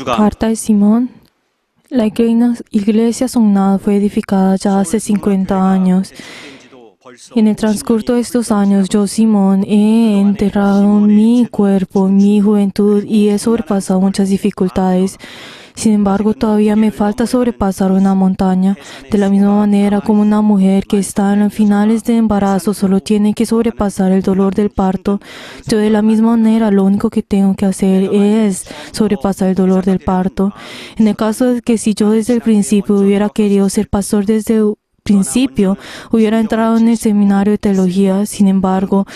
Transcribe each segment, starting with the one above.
Carta de Simón. La iglesia Songnam fue edificada ya hace 50 años. En el transcurso de estos años, yo, Simón, he enterrado mi cuerpo, mi juventud y he sobrepasado muchas dificultades. Sin embargo, todavía me falta sobrepasar una montaña. De la misma manera como una mujer que está en los finales de embarazo solo tiene que sobrepasar el dolor del parto, yo de la misma manera lo único que tengo que hacer es sobrepasar el dolor del parto. En el caso de que si yo desde el principio hubiera querido ser pastor desde el principio, hubiera entrado en el seminario de teología. Sin embargo,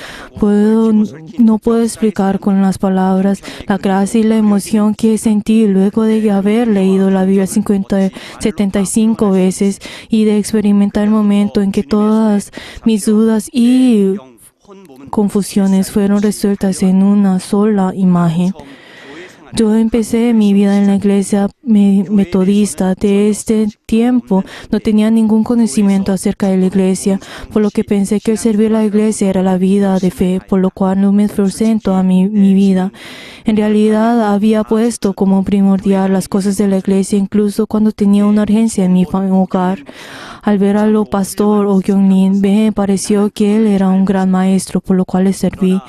no puedo explicar con las palabras la gracia y la emoción que sentí luego de haber leído la Biblia 75 veces y de experimentar el momento en que todas mis dudas y confusiones fueron resueltas en una sola imagen. Yo empecé mi vida en la iglesia metodista. De este tiempo no tenía ningún conocimiento acerca de la iglesia, por lo que pensé que el servir a la iglesia era la vida de fe, por lo cual no me esforcé en toda mi vida. En realidad había puesto como primordial las cosas de la iglesia, incluso cuando tenía una urgencia en mi hogar. Al ver a lo pastor Oh Kyung-lin, me pareció que él era un gran maestro, por lo cual le serví.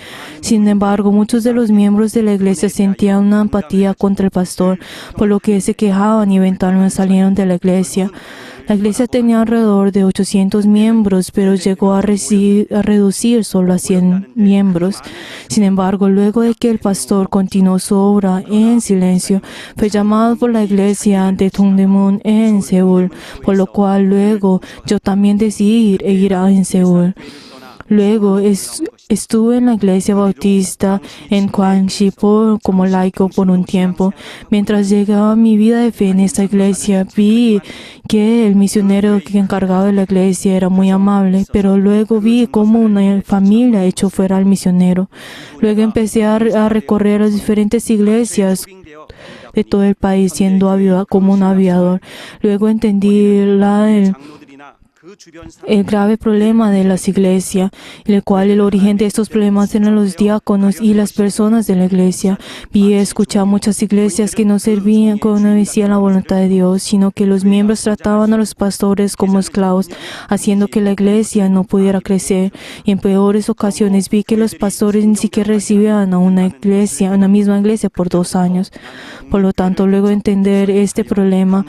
Sin embargo, muchos de los miembros de la iglesia sentían una empatía contra el pastor, por lo que se quejaban y eventualmente salieron de la iglesia. La iglesia tenía alrededor de 800 miembros, pero llegó a reducir solo a 100 miembros. Sin embargo, luego de que el pastor continuó su obra en silencio, fue llamado por la iglesia de Dongdaemun en Seúl, por lo cual luego yo también decidí ir a Seúl. Luego estuve en la iglesia bautista en Gwangsi como laico por un tiempo. Mientras llegaba mi vida de fe en esta iglesia, vi que el misionero encargado de la iglesia era muy amable, pero luego vi cómo una familia echó fuera al misionero. Luego empecé a recorrer las diferentes iglesias de todo el país siendo como un aviador. Luego entendí el grave problema de las iglesias, en el cual el origen de estos problemas eran los diáconos y las personas de la iglesia. Vi y escuché muchas iglesias que no servían como no decían la voluntad de Dios, sino que los miembros trataban a los pastores como esclavos, haciendo que la iglesia no pudiera crecer. Y en peores ocasiones vi que los pastores ni siquiera recibían a una misma iglesia por 2 años. Por lo tanto, luego de entender este problema,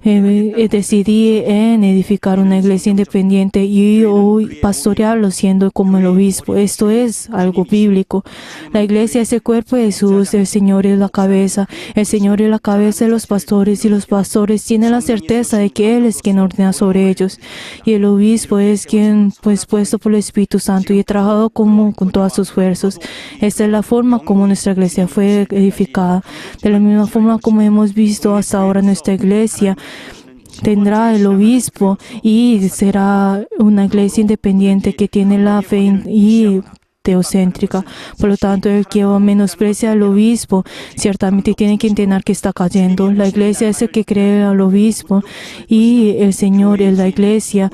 decidí en edificar una iglesia independiente y hoy pastorearlo siendo como el obispo. Esto es algo bíblico. La iglesia es el cuerpo de Jesús, el Señor es la cabeza. El Señor es la cabeza de los pastores y los pastores tienen la certeza de que Él es quien ordena sobre ellos. Y el obispo es quien pues puesto por el Espíritu Santo y he trabajado con todas sus fuerzas. Esta es la forma como nuestra iglesia fue edificada. De la misma forma como hemos visto hasta ahora nuestra iglesia tendrá el obispo y será una iglesia independiente que tiene la fe y teocéntrica. Por lo tanto, el que menosprecia al obispo ciertamente tiene que entender que está cayendo. La iglesia es el que cree al obispo y el Señor es la iglesia.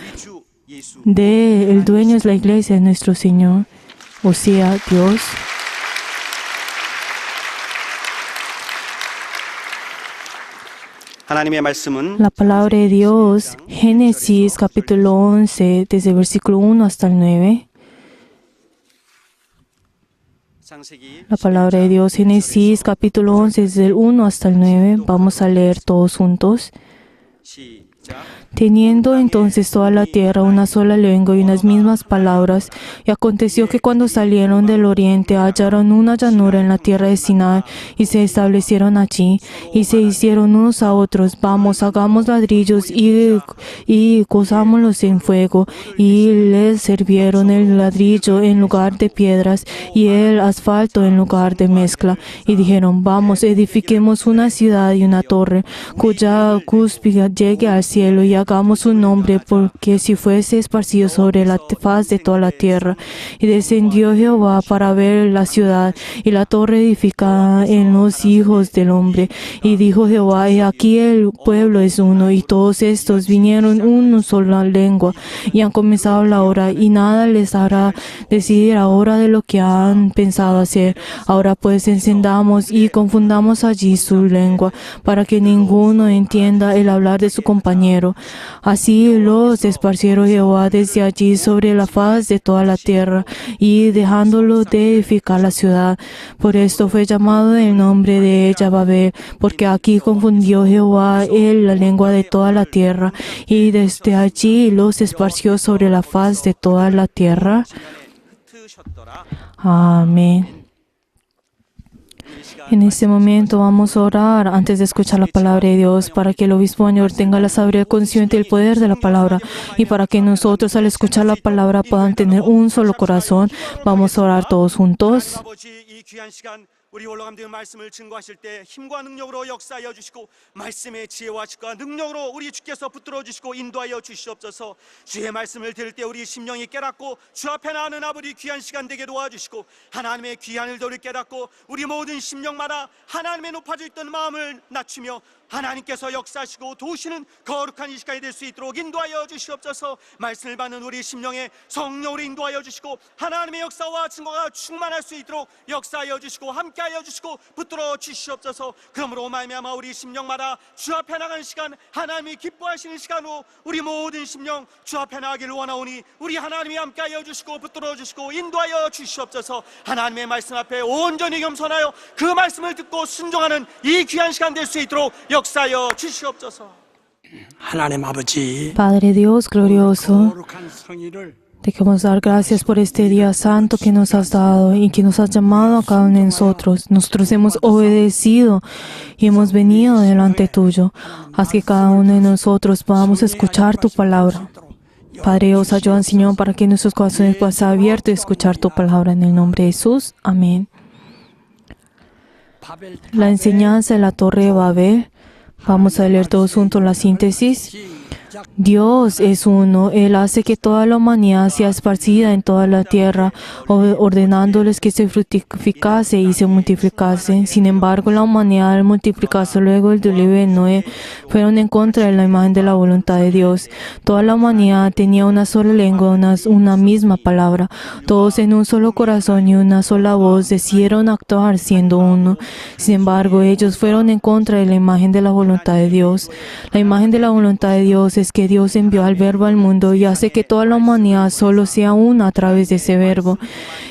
El dueño es la iglesia de nuestro Señor, o sea, Dios. La palabra de Dios, Génesis capítulo 11, desde el versículo 1 hasta el 9. La palabra de Dios, Génesis capítulo 11, desde el 1 hasta el 9. Vamos a leer todos juntos. Teniendo entonces toda la tierra una sola lengua y unas mismas palabras, y aconteció que cuando salieron del oriente hallaron una llanura en la tierra de Sinai y se establecieron allí y se hicieron unos a otros: vamos, hagamos ladrillos y cozámoslos en fuego, y les sirvieron el ladrillo en lugar de piedras y el asfalto en lugar de mezcla, y dijeron: vamos, edifiquemos una ciudad y una torre cuya cúspide llegue al cielo y hagamos su nombre, porque si fuese esparcido sobre la faz de toda la tierra. Y descendió Jehová para ver la ciudad y la torre edificada en los hijos del hombre. Y dijo Jehová, he aquí el pueblo es uno, y todos estos vinieron una sola lengua, y han comenzado la obra, y nada les hará decidir ahora de lo que han pensado hacer. Ahora pues encendamos y confundamos allí su lengua, para que ninguno entienda el hablar de su compañero. Así los esparcieron Jehová desde allí sobre la faz de toda la tierra, y dejándolo de edificar la ciudad. Por esto fue llamado el nombre de ella Babel, porque aquí confundió Jehová la lengua de toda la tierra, y desde allí los esparció sobre la faz de toda la tierra. Amén. En este momento vamos a orar antes de escuchar la palabra de Dios, para que el obispo mayor tenga la sabiduría consciente y el poder de la palabra, y para que nosotros al escuchar la palabra puedan tener un solo corazón. Vamos a orar todos juntos. 우리 홀로 감독의 말씀을 증거하실 때 힘과 능력으로 역사하여 주시고 말씀의 지혜와 지식과 능력으로 우리 주께서 붙들어 주시고 인도하여 주시옵소서. 주의 말씀을 들을 때 우리 심령이 깨닫고 주 앞에 나는 아버지 귀한 시간 되게 도와주시고 하나님의 귀한 일들을 깨닫고 우리 모든 심령마다 하나님의 높아져 있던 마음을 낮추며 하나님께서 역사하시고 도우시는 거룩한 이 시간이 될 수 있도록 인도하여 주시옵소서. 말씀을 받는 우리 심령에 성령으로 인도하여 주시고 하나님의 역사와 증거가 충만할 수 있도록 역사하여 주시고 함께하여 주시고 붙들어 주시옵소서. 그러므로 말미암아 우리 심령마다 주 앞에 나가는 시간, 하나님이 기뻐하시는 시간으로 우리 모든 심령 주 앞에 나가기를 원하오니 우리 하나님이 함께하여 주시고 붙들어 주시고 인도하여 주시옵소서. 하나님의 말씀 앞에 온전히 겸손하여 그 말씀을 듣고 순종하는 이 귀한 시간 될 수 있도록 역사하여 주시옵소서. 하나님 아버지, Padre Dios glorioso, 거룩한 성의를 te queremos dar gracias por este día santo que nos has dado y que nos has llamado a cada uno de nosotros. Nosotros hemos obedecido y hemos venido delante tuyo. Haz que cada uno de nosotros podamos escuchar tu palabra. Padre Dios, ayúdanos, Señor, para que nuestros corazones puedan estar abiertos y escuchar tu palabra. En el nombre de Jesús. Amén. La enseñanza de la Torre de Babel. Vamos a leer todos juntos la síntesis. Dios es uno. Él hace que toda la humanidad sea esparcida en toda la tierra, ordenándoles que se fructificase y se multiplicase. Sin embargo, la humanidad, al multiplicarse luego el diluvio de Noé, fueron en contra de la imagen de la voluntad de Dios. Toda la humanidad tenía una sola lengua, una misma palabra. Todos en un solo corazón y una sola voz decidieron actuar siendo uno. Sin embargo, ellos fueron en contra de la imagen de la voluntad de Dios. La imagen de la voluntad de Dios es que Dios envió al Verbo al mundo y hace que toda la humanidad solo sea una a través de ese Verbo.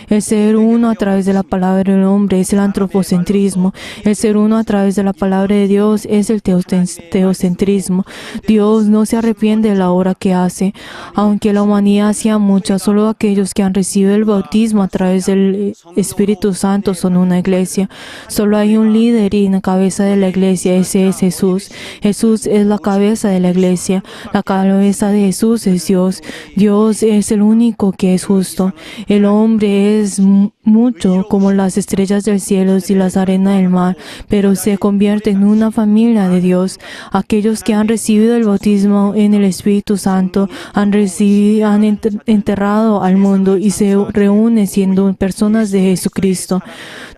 El ser uno a través de la palabra del hombre es el antropocentrismo. El ser uno a través de la palabra de Dios es el teocentrismo. Dios no se arrepiente de la obra que hace. Aunque la humanidad sea mucha, solo aquellos que han recibido el bautismo a través del Espíritu Santo son una iglesia. Solo hay un líder y una cabeza de la iglesia, ese es Jesús. Jesús es la cabeza de la iglesia. La cabeza de Jesús es Dios. Dios es el único que es justo. El hombre es mucho como las estrellas del cielo y las arenas del mar, pero se convierte en una familia de Dios. Aquellos que han recibido el bautismo en el Espíritu Santo han enterrado al mundo y se reúnen siendo personas de Jesucristo.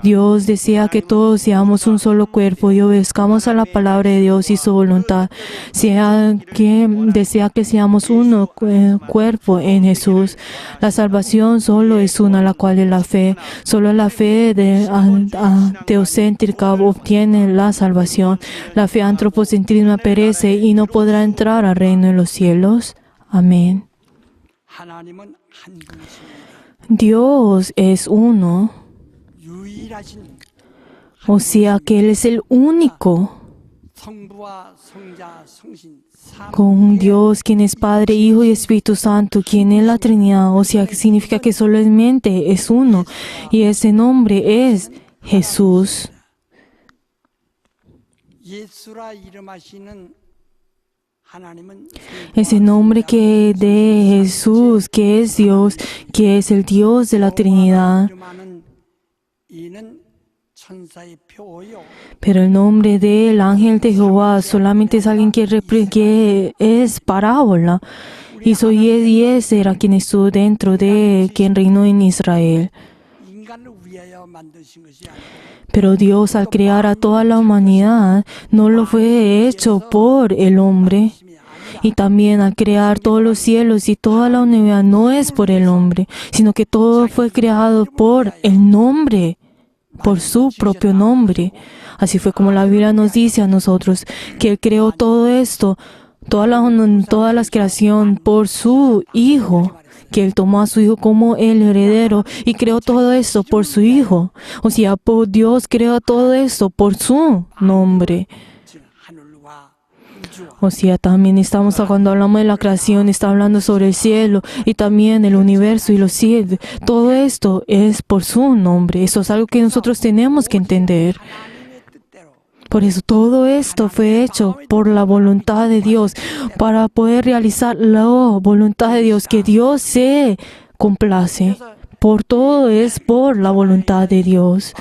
Dios desea que todos seamos un solo cuerpo y obedezcamos a la palabra de Dios y su voluntad. Desea que seamos uno cuerpo en Jesús. La salvación solo es una, la cual es la fe. Solo la fe teocéntrica obtiene la salvación. La fe antropocentrismo perece y no podrá entrar al reino de los cielos. Amén. Dios es uno. O sea que Él es el único. Con un Dios quien es Padre, Hijo y Espíritu Santo, quien es la Trinidad, o sea que significa que solamente es uno, y ese nombre es Jesús. Ese nombre que de Jesús, que es Dios, que es el Dios de la Trinidad, 천사의 표요. Pero el nombre del ángel de Jehová solamente es alguien que es parábola. Y ese era quien estuvo dentro de quien reinó en Israel. 인간을 위하여 만드신 것이 아니고 Pero Dios, al crear a toda la humanidad, no lo fue hecho por el hombre. Y también al crear todos los cielos y toda la unidad no es por el hombre, sino que todo fue creado por el nombre, por su propio nombre. Así fue como la Biblia nos dice a nosotros que Él creó todo esto, toda la creación por su Hijo, que Él tomó a su Hijo como el heredero y creó todo esto por su Hijo. O sea, Dios creó todo esto por su nombre. 하늘과 우주와 O sea, también cuando hablamos de la creación, está hablando sobre el cielo y también el universo y los cielos. Todo esto es por su nombre. Eso es algo que nosotros tenemos que entender. 하나님의 뜻대로 Por eso todo esto fue hecho por la voluntad de Dios, para poder realizar la voluntad de Dios, que Dios se complace. Por todo es por la voluntad de Dios.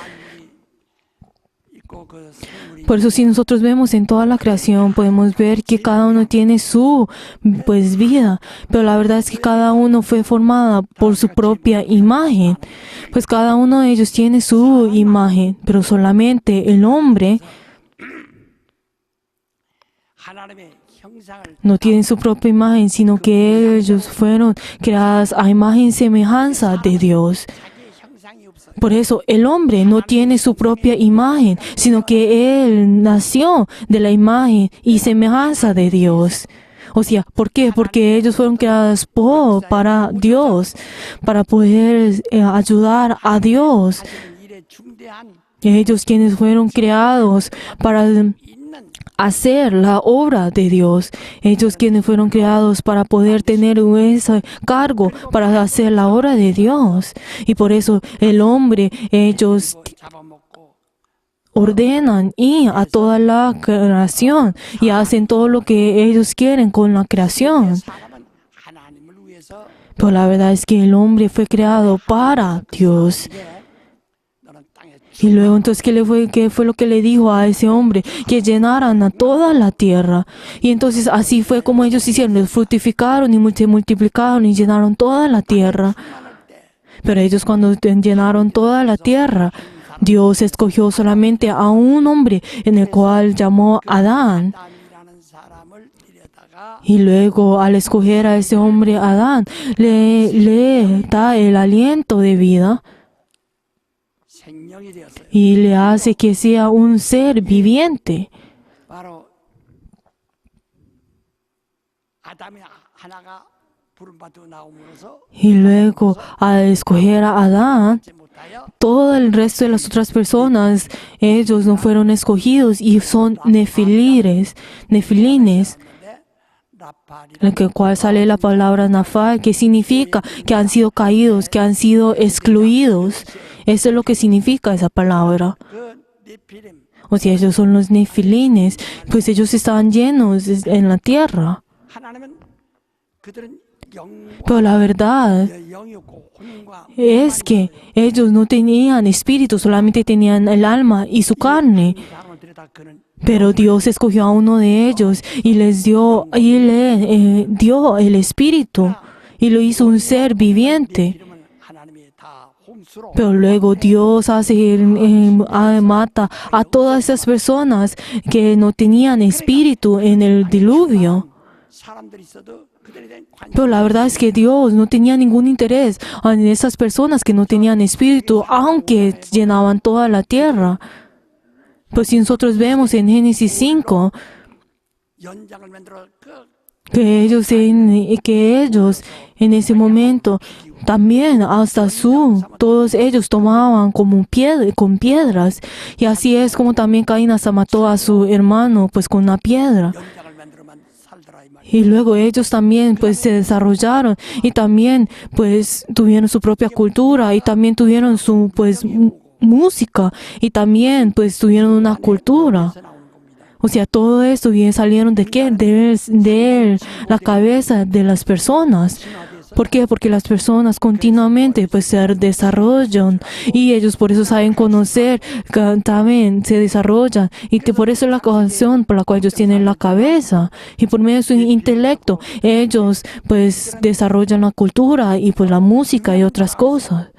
있고 그 생물이 Por eso si nosotros vemos en toda la creación, podemos ver que cada uno tiene su vida, pero la verdad es que cada uno fue formada por su propia imagen. Pues cada uno de ellos tiene su imagen, pero solamente el hombre 하나님의 형상을 no tiene su propia imagen, sino que ellos fueron creados a imagen y semejanza de Dios. 자기의 형상이 없어. Por eso el hombre no tiene su propia imagen, sino que él nació de la imagen y semejanza de Dios. O sea, ¿por qué? Porque ellos fueron creados para Dios, para poder ayudar a Dios. 가지는 일에 중대한 Ellos quienes fueron creados para 있는 hacer la obra de Dios. Ellos quienes fueron creados para poder tener ese cargo, para hacer la obra de Dios. Y por eso el hombre, ellos 잡아먹고 ordenan y a toda la creación y hacen todo lo que ellos quieren con la creación. 사람은 하나님을 위해서 Pero la verdad es que el hombre fue creado para Dios. 이제 너는 땅에 Y luego entonces, ¿qué fue lo que le dijo a ese hombre? Que llenaran a toda la tierra. Y entonces así fue como ellos hicieron, fructificaron y se multiplicaron y llenaron toda la tierra. Pero ellos cuando llenaron toda la tierra, Dios escogió solamente a un hombre en el cual llamó Adán. 아담이라는 사람을 이래다가 Y luego al escoger a ese hombre Adán, le da el aliento de vida 생명이 되었어요. y le hace que sea un ser viviente. 바로 아담이 하나가 부름받고 나옴으로써 Y luego al escoger a Adán, 하지 못하여 todo el resto de las otras personas, ellos no fueron escogidos y son nefilines, 근데 라팔이 en el cual sale la palabra nafal, que significa que han sido caídos, que han sido excluidos. Eso es lo que significa esa palabra. 그 네피림 O sea, ellos son los nefilines, pues ellos estaban llenos en la tierra. 하나님은 그들은 Pero la verdad 영이었고 혼과 es que ellos no tenían espíritu, solamente tenían el alma y su carne. 사람을 들여다 그는 Pero Dios escogió a uno de ellos y le dio el espíritu y lo hizo un ser viviente. 이름은 하나님이 다 홍수로 Pero luego Dios mata a todas esas personas que no tenían espíritu en el diluvio. 사람들이 있어도 그들에 대한 관심 Pero la verdad es que Dios no tenía ningún interés en esas personas que no tenían espíritu, aunque llenaban toda la tierra. Pues si nosotros vemos en Génesis 5, 연장을 만들어 que ellos en ese momento también todos ellos tomaban como con piedras, y así es como también Caín hasta mató a su hermano pues con una piedra. 연장을 만들어만 살더라 이 말. Y luego ellos también pues se desarrollaron y también pues tuvieron su propia cultura y también tuvieron su pues música y también pues tuvieron una cultura. 나오는 겁니다. O sea, todo esto salieron de qué? De la cabeza de las personas. ¿Por qué? Porque las personas continuamente pues se desarrollan y ellos por eso saben conocer, también se desarrollan y por eso es la razón por la cual ellos tienen la cabeza y por medio de su intelecto ellos pues desarrollan la cultura y pues la música y otras cosas.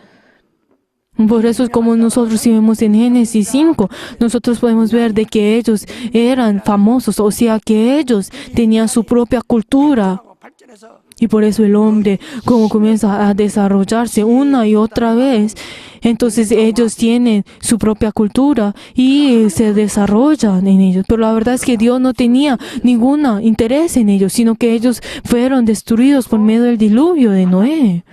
Por eso es como nosotros si vemos en Génesis 5, nosotros podemos ver de que ellos eran famosos, o sea que ellos tenían su propia cultura. 발전해서 Y por eso el hombre, como comienza a desarrollarse una y otra vez, entonces ellos tienen su propia cultura y se desarrollan en ellos. Pero la verdad es que Dios no tenía ningún interés en ellos, sino que ellos fueron destruidos por medio del diluvio de Noé.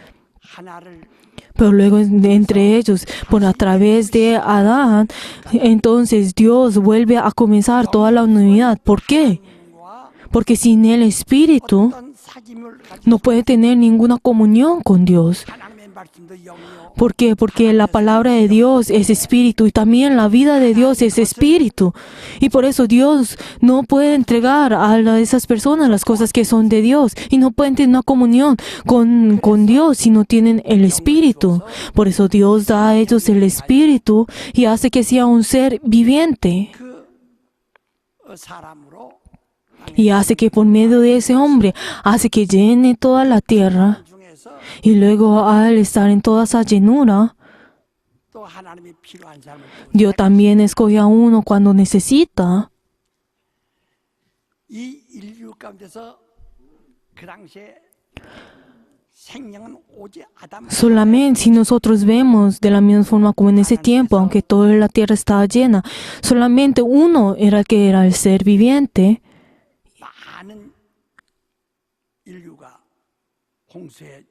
하나를 Pero luego entre ellos, por a través de Adán, entonces Dios vuelve a comenzar toda la unidad. ¿Por qué? Porque sin el Espíritu 어떤 사귐을 가지고 no puede tener ninguna comunión con Dios. 하나님의 말씀도 영이요 ¿Por qué? Porque la palabra de Dios es espíritu y también la vida de Dios es espíritu. Y por eso Dios no puede entregar a esas personas las cosas que son de Dios y no pueden tener una comunión con Dios si no tienen el espíritu. Por eso Dios da a ellos el espíritu y hace que sea un ser viviente. 그 사람으로 Y hace que por medio de ese hombre, hace que llene toda la tierra. 중에서 Y luego al estar en toda esa llenura, 또 하나님이 필요한 사람을 또 Dios también escoge a uno cuando necesita. 이 인류 가운데서 그 당시에 생명은 오직 아담 Solamente si nosotros vemos de la misma forma como en ese tiempo, aunque toda la tierra estaba llena, solamente uno era el que era el ser viviente. 많은 인류가 홍수에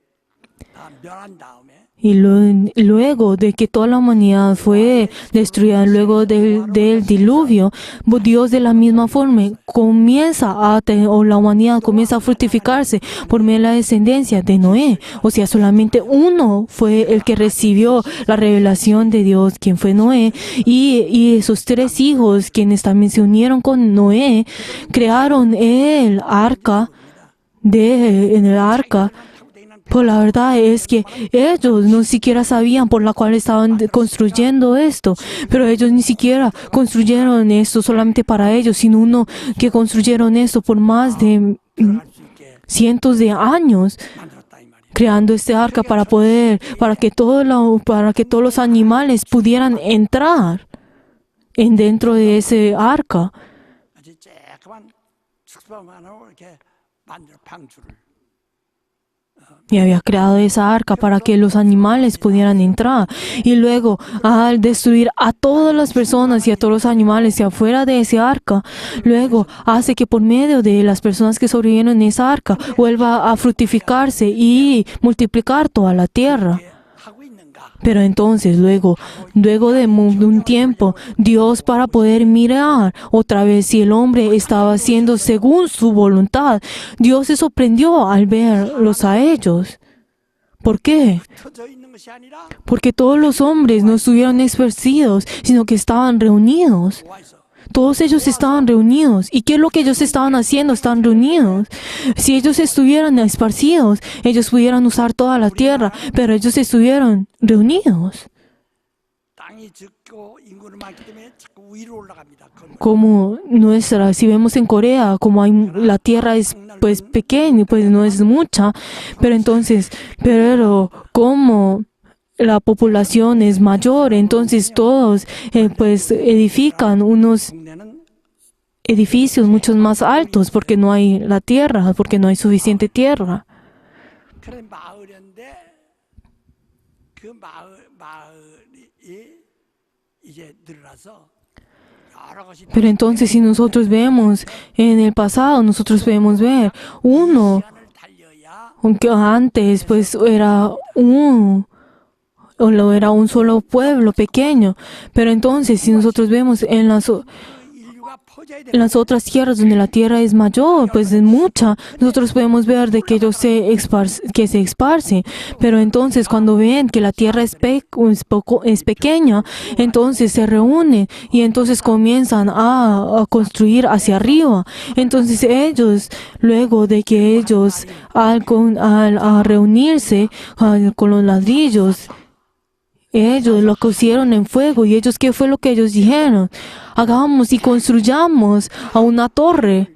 다 멸한 다음에 Y luego de que toda la humanidad fue destruida, luego del diluvio, Dios de la misma forma comienza o la humanidad comienza a fructificarse por medio de la descendencia de Noé. O sea, solamente uno fue el que recibió la revelación de Dios, quien fue Noé. Y esos tres hijos, quienes también se unieron con Noé, crearon el arca. En el arca. Pues la verdad es que ellos no siquiera sabían por la cual estaban construyendo esto, pero ellos ni siquiera construyeron esto solamente para ellos, sino uno que construyeron esto por más de 들어갈 수 있게 cientos de años, 만들었다 이 말이에요. creando este arca para que todos los animales pudieran entrar dentro de ese arca. 아주 쬐끄만 축소만으로 이렇게 만들어 방주를 Y había creado esa arca para que los animales pudieran entrar. Y luego, al destruir a todas las personas y a todos los animales y afuera de ese arca, luego hace que por medio de las personas que sobrevivieron en esa arca vuelva a fructificarse y multiplicar toda la tierra. 하고 있는가? Pero entonces, luego de un tiempo, Dios para poder mirar otra vez si el hombre estaba haciendo según su voluntad, Dios se sorprendió al verlos a ellos. ¿Por qué? 흩어져 있는 것이 아니라 Porque todos los hombres no estuvieron esparcidos, sino que estaban reunidos. 모아서 Todos ellos estaban reunidos. ¿Y qué es lo que ellos estaban haciendo? Están reunidos. Si ellos estuvieran esparcidos, ellos pudieran usar toda la tierra, pero ellos estuvieron reunidos. 땅이 적고 인구는 많기 때문에 자꾸 위로 올라갑니다. 건물. Como si vemos en Corea, como la tierra es pues pequeña, pues no es mucha, pero como la población es mayor, entonces todos pues edifican unos 국내는 edificios mucho más altos porque no hay la tierra, porque no hay suficiente tierra. 그런 마을인데 그 마을이 이제 늘어나서 여러 것이 Pero entonces si nosotros vemos en el pasado, nosotros podemos ver uno, 시간을 달려야 aunque antes pues era un solo pueblo pequeño, pero entonces si nosotros vemos 인류가 en las otras tierras donde la tierra es mayor, pues es mucha, nosotros podemos ver de que ellos que se esparcen. Pero entonces cuando ven que la tierra es pequeña, entonces se reúnen y entonces comienzan a construir hacia arriba. Entonces ellos, luego de que ellos al reunirse con los ladrillos, ellos lo pusieron en fuego. ¿Y ellos qué fue lo que ellos dijeron? Hagamos y construyamos a una torre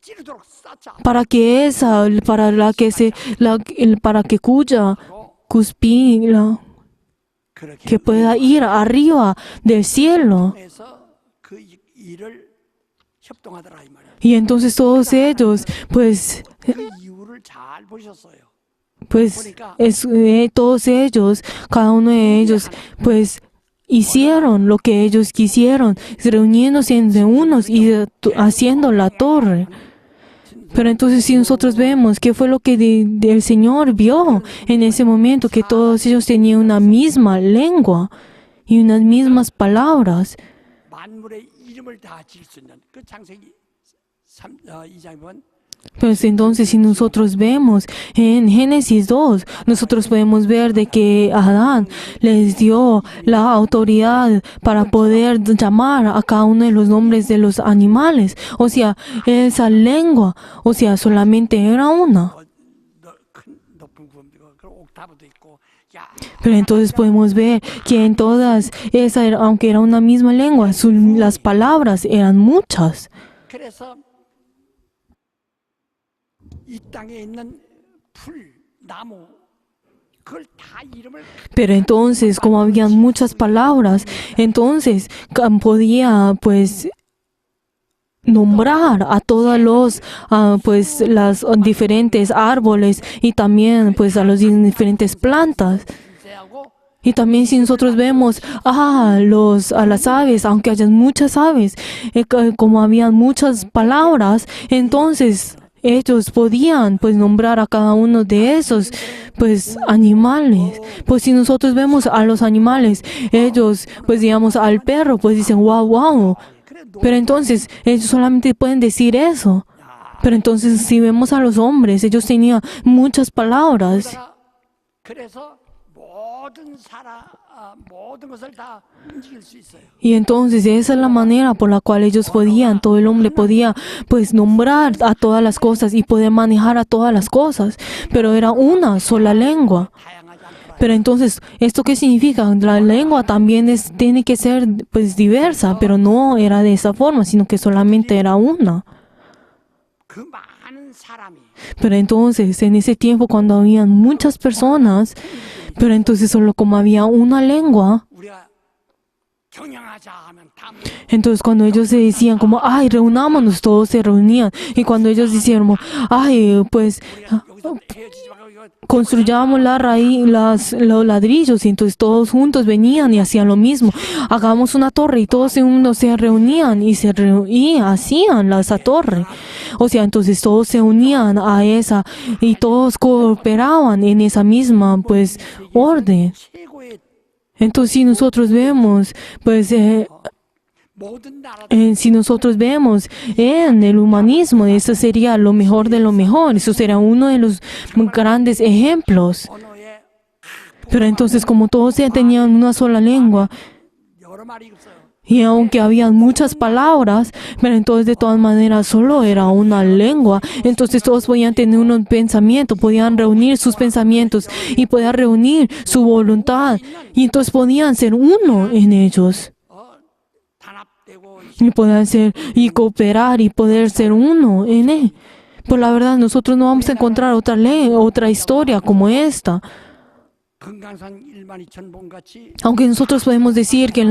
찌르도록 쌓자. para que cuya cuspida 그렇게 que pueda ir arriba del cielo. 해서 그 일을 협동하더라 이 말이야. Y entonces todos ellos, pues 그 이유를 잘 보셨어요. todos ellos, cada uno de ellos, pues hicieron lo que ellos quisieron, reuniéndose entre unos y haciendo la torre. Pero entonces si nosotros vemos qué fue lo que el Señor vio en ese momento, que todos ellos tenían una misma lengua y unas mismas palabras. 만물의 이름을 다 지을 수 있는 그 창세기 2장에 보면 Pues entonces si nosotros vemos en Génesis 2, nosotros podemos ver de que Adán les dio la autoridad para poder llamar a cada uno de los nombres de los animales. O sea, esa lengua, o sea, solamente era una. 큰 높은 구음이고 그 옥타브도 있고 야 Pero entonces podemos ver que en todas, aunque era una misma lengua, las palabras eran muchas. 그래서 이 땅에 있는 풀, 나무 그걸 다 이름을 Pero entonces, como habían muchas palabras, entonces podía pues nombrar a todos los pues las diferentes árboles y también pues a las diferentes plantas. 세하고 Y también si nosotros vemos a las aves, aunque hayan muchas aves, como habían muchas palabras, entonces ellos podían pues nombrar a cada uno de esos pues animales. Pues si nosotros vemos a los animales, ellos pues digamos al perro pues dicen wow, wow. Pero entonces ellos solamente pueden decir eso. Pero entonces si vemos a los hombres, ellos tenían muchas palabras. 그래서 모든 것을 다 움직일 수 있어요. Y entonces esa es la manera por la cual ellos podían, todo el hombre podía pues nombrar a todas las cosas y poder manejar a todas las cosas. Pero era una sola lengua. 다양하지 않더라. Pero entonces, ¿esto qué significa? La lengua también tiene que ser pues diversa, pero no era de esa forma, sino que solamente era una. 그 많은 사람이 Pero entonces, en ese tiempo cuando habían muchas personas, pero entonces solo como había una lengua, 우리가 경영하자 하면 다 entonces cuando ellos se decían como, ay, reunámonos, todos se reunían. Y cuando ellos decían, ay, pues 여기서 헤어지지 말고 이거 construyamos la raíz, los ladrillos, y entonces todos juntos venían y hacían lo mismo. Hagamos una torre y todos en uno se reunían y hacían esa torre. O sea, entonces todos se unían a esa y todos cooperaban en esa misma pues orden. 최고의 Entonces si nosotros vemos pues 모든 나라들 si nosotros vemos en el humanismo, eso sería lo mejor de lo mejor, eso será uno de los grandes ejemplos. 언어에 Pero entonces como todos ya tenían una sola lengua, 여러 말이 없어요. y aunque habían muchas palabras, pero entonces de todas maneras solo era una lengua, entonces todos podían tener un pensamiento, podían reunir sus pensamientos y podían reunir su voluntad, y entonces podían ser uno en ellos. 단합되고 Y podían ser y cooperar y poder ser uno en él. Pues la verdad nosotros no vamos a encontrar otra ley, otra historia como esta. 금강산 12,000번 같이 Aunque nosotros podemos decir que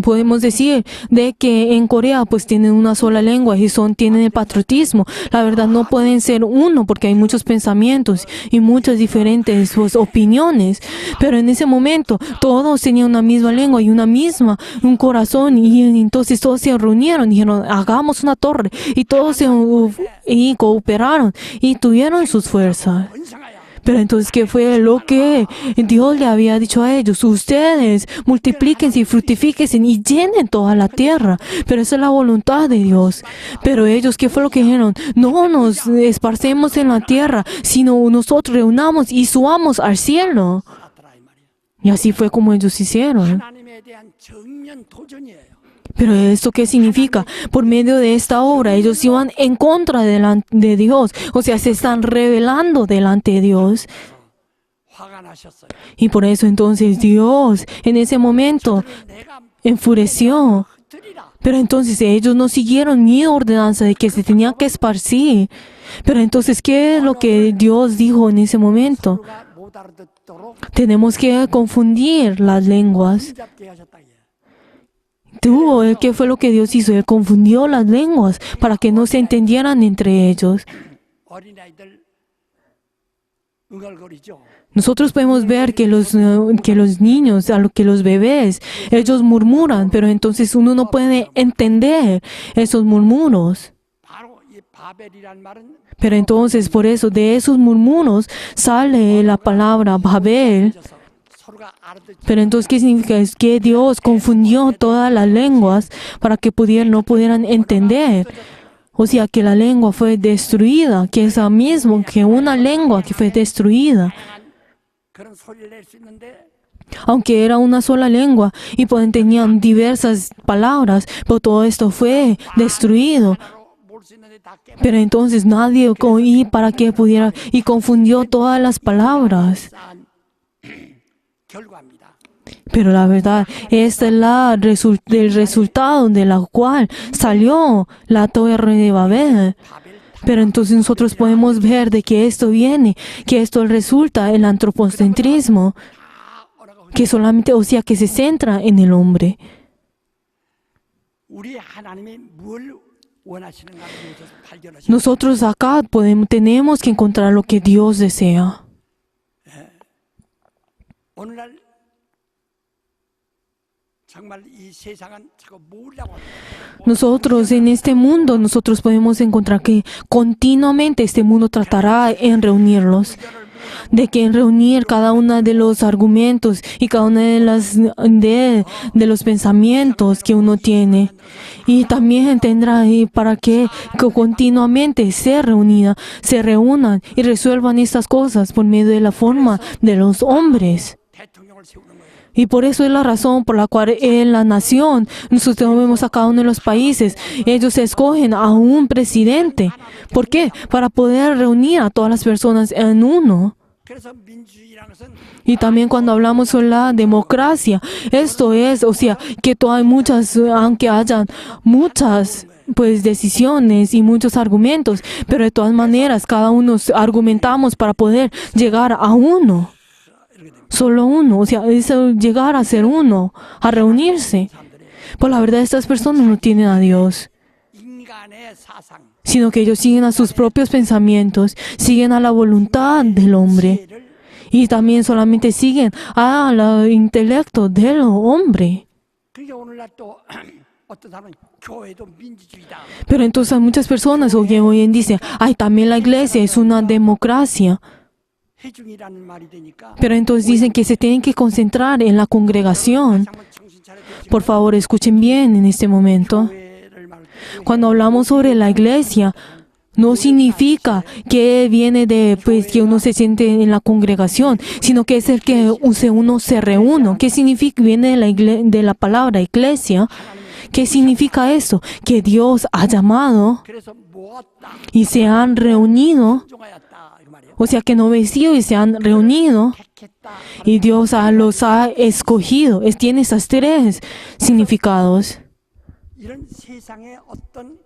podemos decir de que en Corea pues tienen una sola lengua y tienen el patriotismo. La verdad no pueden ser uno porque hay muchos pensamientos y muchas diferentes pues, opiniones. Pero en ese momento todos tenían una misma lengua y un corazón, y entonces todos se reunieron y dijeron hagamos una torre, y todos y cooperaron y tuvieron sus fuerzas. 원상하야 Pero entonces, ¿qué fue lo que Dios le había dicho a ellos? Ustedes multiplíquense y fructifíquense y llenen toda la tierra. Pero esa es la voluntad de Dios. Pero ellos, ¿qué fue lo que dijeron? No nos esparcemos en la tierra, sino nosotros reunamos y subamos al cielo. 살았더라 이 말이에요. Y así fue como ellos hicieron. 하나님에 대한 정면 도전이에요. Pero ¿esto qué significa? Por medio de esta obra, ellos iban en contra de Dios. O sea, se están rebelando delante de Dios. 화가 나셨어요. Y por eso entonces Dios en ese momento 내가 enfureció. 드리라. Pero entonces ellos no siguieron mi ordenanza de que se tenía que esparcir. Pero entonces, ¿qué es lo que Dios dijo en ese momento? 서로가 못 알아듣도록 Tenemos que confundir las lenguas. 잡게 하셨다 이게. ¿Qué fue lo que Dios hizo? Él confundió las lenguas para que no se entendieran entre ellos. 어린아이들 응얼거리죠. Nosotros podemos ver que los niños, que los bebés, ellos murmuran, pero entonces uno no puede entender esos murmuros. 바로 이 바벨이란 말은 Pero entonces, por eso, de esos murmuros sale la palabra Babel. 서로가 알아듣지 Pero entonces, ¿qué significa? Es que Dios confundió todas las lenguas para que no pudieran entender. O sea, que la lengua fue destruida, que es lo mismo que una lengua que fue destruida. 그런 소리를 낼 수 있는데 Aunque era una sola lengua y tenían diversas palabras, pero todo esto fue destruido. 바로 몰 수 있는데 다 깨. Pero entonces nadie oí para que pudiera y confundió todas las palabras. 쌓은 결과입니다. Pero la verdad, este es el resultado de la cual salió la Torre de Babel. 바벨 Pero entonces nosotros podemos ver de que esto viene, que esto resulta el antropocentrismo, 다 어라고 que solamente, o sea, que se centra en el hombre. 우리 하나님이 뭘 원하시는가를 여기서 발견하시고 Nosotros acá tenemos que encontrar lo que Dios desea. 오늘날 정말 이 세상은 자꾸 모으려고 합니다. Nosotros en este mundo, nosotros podemos encontrar que continuamente este mundo tratará en reunirlos, de que en reunir cada uno de los argumentos y cada una de los pensamientos que uno tiene. Y también tendrá para que continuamente se reúnan y resuelvan estas cosas por medio de la forma de los hombres. 대통령을 세우는 거예요. Y por eso es la razón por la cual en la nación, nosotros vemos a cada uno de los países, ellos escogen a un presidente. ¿Por qué? Para poder reunir a todas las personas en uno. 그래서 민주주의라는 것은 Y también cuando hablamos sobre la democracia, esto es, o sea, que hay muchas, aunque hayan muchas pues decisiones y muchos argumentos, pero de todas maneras cada uno argumentamos para poder llegar a uno. Solo uno, o sea, es llegar a ser uno, a reunirse. Pues la verdad, estas personas no tienen a Dios, 인간의 사상, sino que ellos siguen a sus propios pensamientos, siguen a la voluntad del hombre 지혜를 y también solamente siguen al intelecto del hombre. 그러니까 오늘날 또 어떤 사람은 교회도 민주주의다. Pero entonces hay muchas personas que hoy en día dicen, ay, también la iglesia es una democracia. 회중이라는 말이 되니까 Pero entonces dicen que se tienen que concentrar en la congregación. 한번 정신 차려 주시고 Por favor, escuchen bien en este momento. 교회를 말할 때 Cuando hablamos sobre la iglesia, no significa que viene de pues que uno se siente en la congregación, sino que es el que uno se reúne. ¿Qué significa? Viene de la palabra iglesia. ¿Qué significa eso? Que Dios ha llamado 그래서 모았다, y se han reunido, 종하였다 이 말이에요. o sea que no vestido y se han reunido. 택했다. Y Dios los ha escogido. Tiene esas tres significados. 이런 세상의 어떤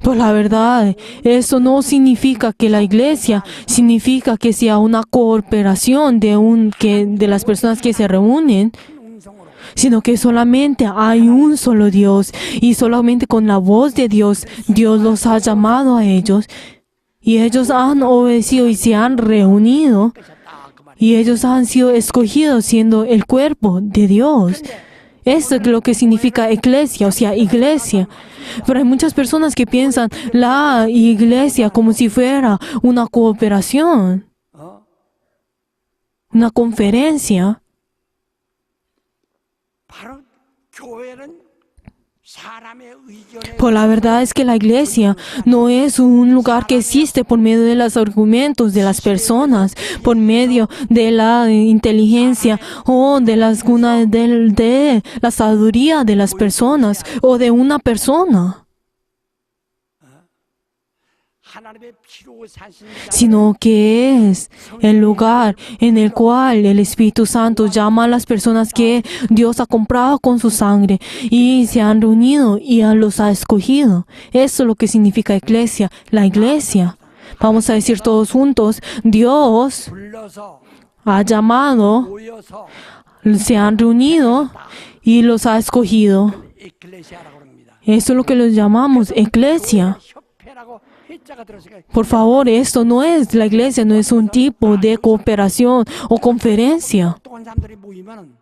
Pues la verdad, eso no significa que la iglesia significa que sea una cooperación de las personas que se reúnen, 운성으로 sino que solamente hay un solo Dios y solamente con la voz de Dios, Dios los ha llamado a ellos y ellos han obedecido y se han reunido 뺏었다 그 말이에요. y ellos han sido escogidos siendo el cuerpo de Dios. Esto es lo que significa iglesia, o sea, iglesia. Pero hay muchas personas que piensan la iglesia como si fuera una cooperación. una conferencia. 바로 교회는 사람의 의견에 Pues la verdad es que la iglesia no es un lugar que existe por medio de los argumentos de las personas, por medio de la inteligencia o de de la sabiduría de las personas o de una persona, 하나님의 피로 사신 자 sino que es el lugar en el cual el Espíritu Santo llama a las personas que Dios ha comprado con su sangre y se han reunido y los ha escogido. Eso es lo que significa iglesia, la iglesia. Vamos a decir todos juntos, Dios 불러서 ha llamado, 모여서 se han reunido y los ha escogido. 에클레시아라고 합니다. Eso es lo que los llamamos iglesia. 협회라고 해자가 들었으니까 Por favor, esto no es, la iglesia no es un tipo de cooperación o conferencia. 똑똑한 사람들이 모이면은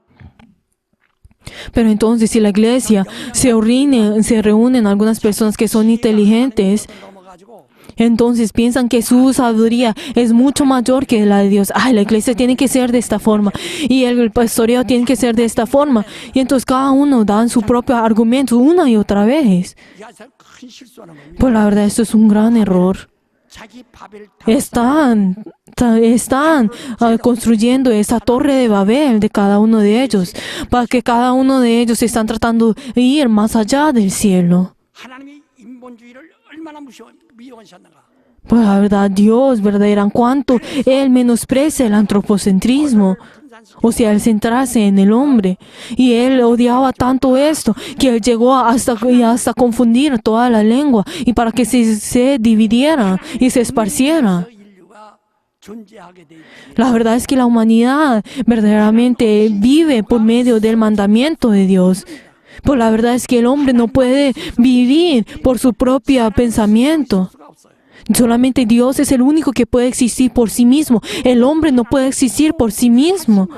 Pero entonces, si la iglesia se reúnen algunas personas que son inteligentes, 넘어가지고 entonces piensan que su sabiduría es mucho mayor que la de Dios. Ay, la iglesia tiene que ser de esta forma y el pastoreo tiene que ser de esta forma. Y entonces cada uno da su propio argumento una y otra vez. 야사 큰 실수하는 겁니다. Pues la verdad, esto es un gran error. 자기 바벨 Están construyendo esa torre de Babel de cada uno de ellos, para que cada uno de ellos están tratando de ir más allá del cielo. 하나님이 인본주의를 얼마나 미워하셨는가. Pues la verdad, Dios, verdadera, cuánto Él menosprecia el antropocentrismo, o sea, el centrarse en el hombre. Y Él odiaba tanto esto, que Él llegó hasta confundir toda la lengua, y para que se dividiera y se esparciera. 인류가 존재하게 돼 있지. La verdad es que la humanidad verdaderamente vive por medio del mandamiento de Dios. Pues la verdad es que el hombre no puede vivir por su propio pensamiento. 수가 없어요. Solamente Dios es el único que puede existir por sí mismo. El hombre no puede existir por sí mismo.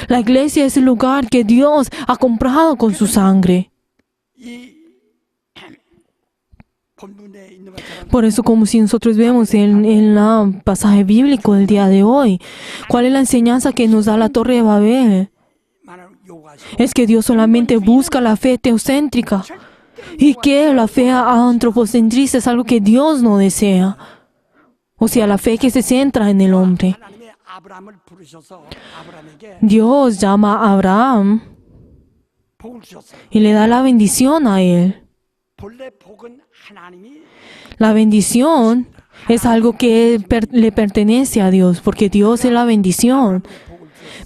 La iglesia es el lugar que Dios ha comprado con su sangre. 이 본문에 있는 것처럼 Por eso, como si nosotros vemos en el pasaje bíblico del día de hoy, ¿cuál es la enseñanza que nos da la Torre de Babel? 많은 요구하시고 Es que Dios solamente busca la fe teocéntrica y que la fe antropocentrista es algo que Dios no desea. O sea, la fe que se centra en el hombre. 하나님의 아브라함을 부르셔서 아브라함에게 Dios llama a Abraham 복을 주셨어요. y le da la bendición a él. 본래 복은 하나님이 La bendición es algo que le pertenece a Dios, porque Dios es la bendición. 복을 주셨어요.